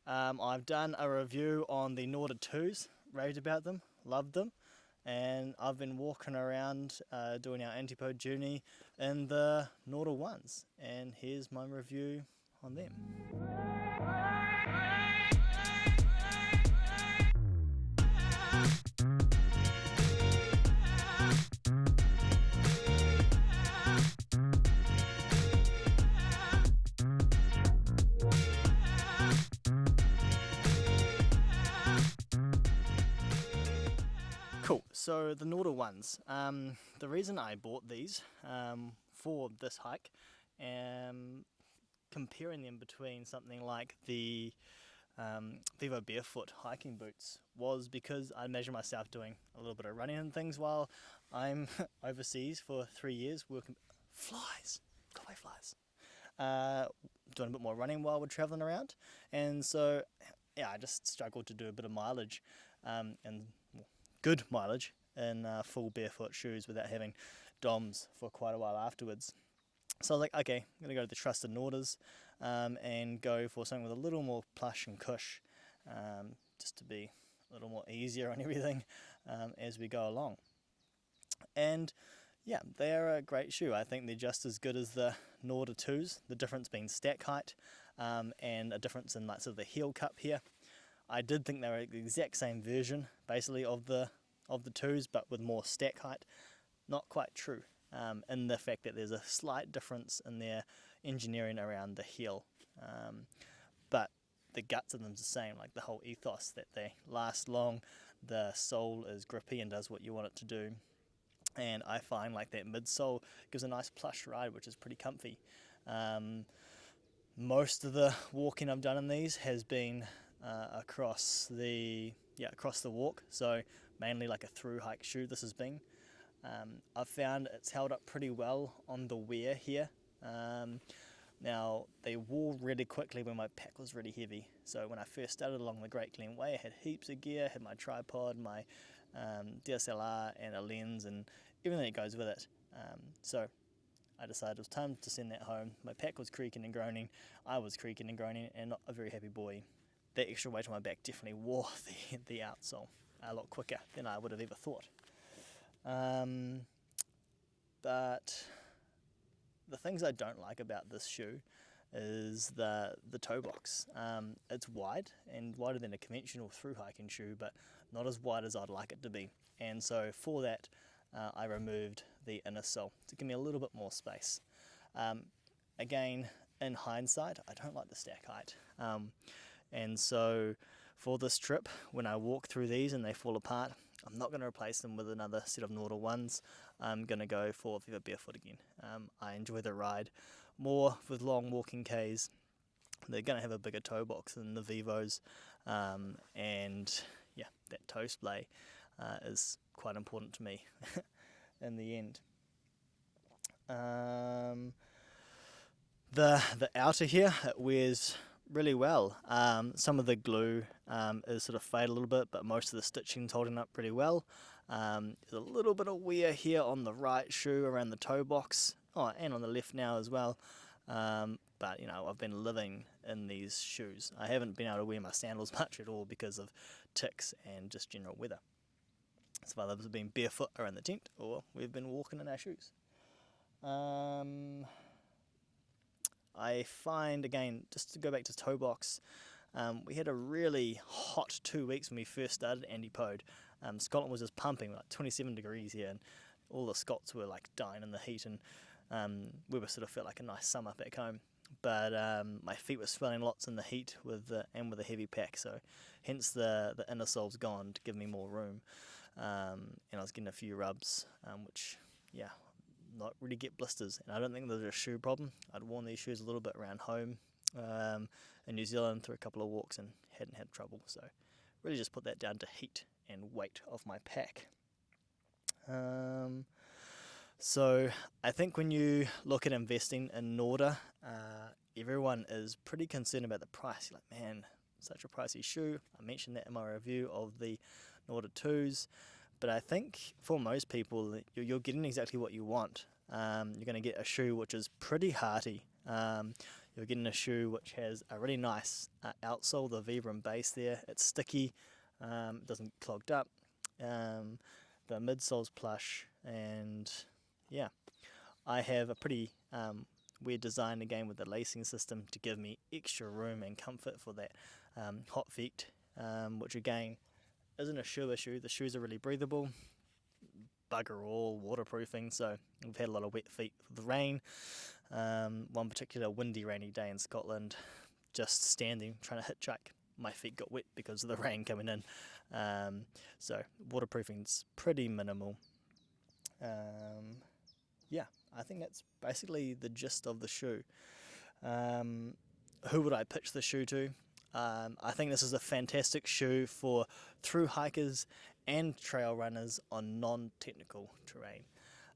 I've done a review on the Norda 2s, raved about them, loved them, and I've been walking around doing our Antipode journey in the Norda 1s, and here's my review on them. Cool, so the Norda 1s. The reason I bought these for this hike, comparing them between something like the Vivobarefoot hiking boots, was because I measure myself doing a little bit of running and things while I'm overseas for 3 years working. Flies! Go away, flies! Doing a bit more running while we're travelling around, and so yeah, I just struggled to do a bit of mileage, and good mileage in full barefoot shoes without having DOMs for quite a while afterwards. So I was like, okay, I'm going to go to the trusted Nordas and go for something with a little more plush and cush, just to be a little more easier on everything as we go along. And yeah, they are a great shoe. I think they're just as good as the Norda 2s, the difference being stack height and a difference in like sort of the heel cup here. I did think they were the exact same version, basically, of the 2s, but with more stack height. Not quite true, in the fact that there's a slight difference in their engineering around the heel. But the guts of them is the same, like the whole ethos that they last long, the sole is grippy and does what you want it to do. And I find like that midsole gives a nice plush ride, which is pretty comfy. Most of the walking I've done in these has been across the walk, so mainly like a through hike shoe this has been. I've found it's held up pretty well on the wear here. Now, they wore really quickly when my pack was really heavy. So when I first started along the Great Glen Way, I had heaps of gear, had my tripod, my DSLR and a lens and everything that goes with it. So I decided it was time to send that home. My pack was creaking and groaning, I was creaking and groaning, and not a very happy boy. That extra weight on my back definitely wore the outsole a lot quicker than I would have ever thought. But the things I don't like about this shoe is the toe box. It's wide and wider than a conventional through hiking shoe, but not as wide as I'd like it to be. And so for that, I removed the inner sole to give me a little bit more space. Again, in hindsight, I don't like the stack height. And so for this trip, when I walk through these and they fall apart, I'm not going to replace them with another set of Norda 1s. I'm going to go for Vivobarefoot again. I enjoy the ride more with long walking Ks. They're going to have a bigger toe box than the Vivos, and yeah, that toe splay is quite important to me in the end. The outer here, it wears really well. Some of the glue is sort of faded a little bit, but most of the stitching's holding up pretty well. There's a little bit of wear here on the right shoe around the toe box, and on the left now as well. But you know, I've been living in these shoes. I haven't been able to wear my sandals much at all because of ticks and just general weather. So either we've been barefoot around the tent, or we've been walking in our shoes. I find, again, just to go back to toe box, we had a really hot 2 weeks when we first started Antipode. Scotland was just pumping, like 27 degrees here, and all the Scots were like dying in the heat, and we were sort of felt like a nice summer back home. But my feet were swelling lots in the heat with a heavy pack, so hence the inner sole's gone to give me more room. And I was getting a few rubs, which, yeah, not really get blisters, and I don't think there's a shoe problem. I'd worn these shoes a little bit around home in New Zealand through a couple of walks and hadn't had trouble, so really just put that down to heat and weight of my pack. So I think when you look at investing in Norda, everyone is pretty concerned about the price. You're like, man, such a pricey shoe. I mentioned that in my review of the Norda 2s. But I think for most people, you're getting exactly what you want. You're going to get a shoe which is pretty hearty. you're getting a shoe which has a really nice outsole, the Vibram base there. It's sticky, it doesn't get clogged up. The midsole's plush, and yeah, I have a pretty weird design again with the lacing system to give me extra room and comfort for that hot feet, which again isn't a shoe issue. The shoes are really breathable, bugger all waterproofing, so we've had a lot of wet feet with the rain. One particular windy rainy day in Scotland, just standing trying to hitchhike, my feet got wet because of the rain coming in. So waterproofing's pretty minimal. Yeah, I think that's basically the gist of the shoe. Who would I pitch the shoe to? I think this is a fantastic shoe for through hikers and trail runners on non-technical terrain.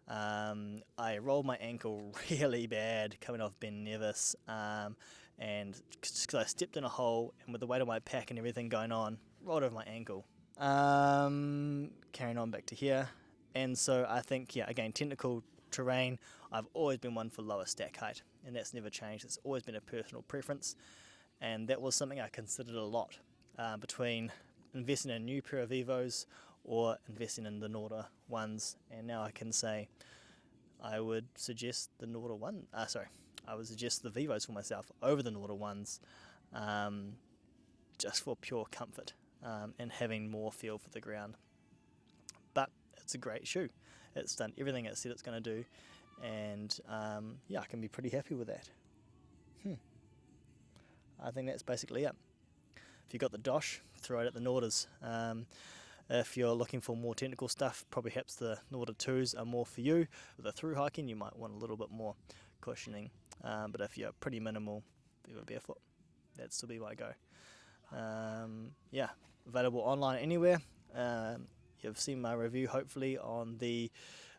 I rolled my ankle really bad coming off Ben Nevis, and because I stepped in a hole, and with the weight of my pack and everything going on, rolled over my ankle. Carrying on back to here, and so I think, yeah, again, technical terrain, I've always been one for lower stack height, and that's never changed. It's always been a personal preference, and that was something I considered a lot between investing in a new pair of Vivos or investing in the Norda ones, and now I can say I would suggest the Norda one. I would suggest the Vivos for myself over the Norda ones, just for pure comfort and having more feel for the ground. But it's a great shoe. It's done everything it said it's going to do, and yeah, I can be pretty happy with that. I think that's basically it. If you've got the Dosh, throw it at the Nordas. If you're looking for more technical stuff, perhaps the Norda 2s are more for you. With the through hiking, you might want a little bit more cushioning. But if you're pretty minimal, Vivobarefoot, that'd still be my go. Yeah, available online anywhere. You've seen my review, hopefully, on the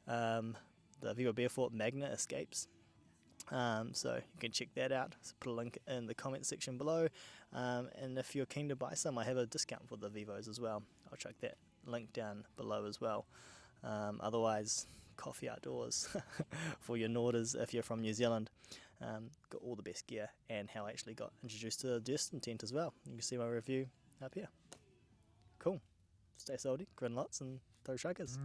Vivobarefoot Magna Escapes. So you can check that out. So put a link in the comment section below, and if you're keen to buy some, I have a discount for the Vivos as well. I'll chuck that link down below as well. Otherwise, coffee outdoors for your Nordas if you're from New Zealand. Got all the best gear, and how I actually got introduced to the Destin tent as well. You can see my review up here. Cool. Stay salty, grin lots, and throw shakers.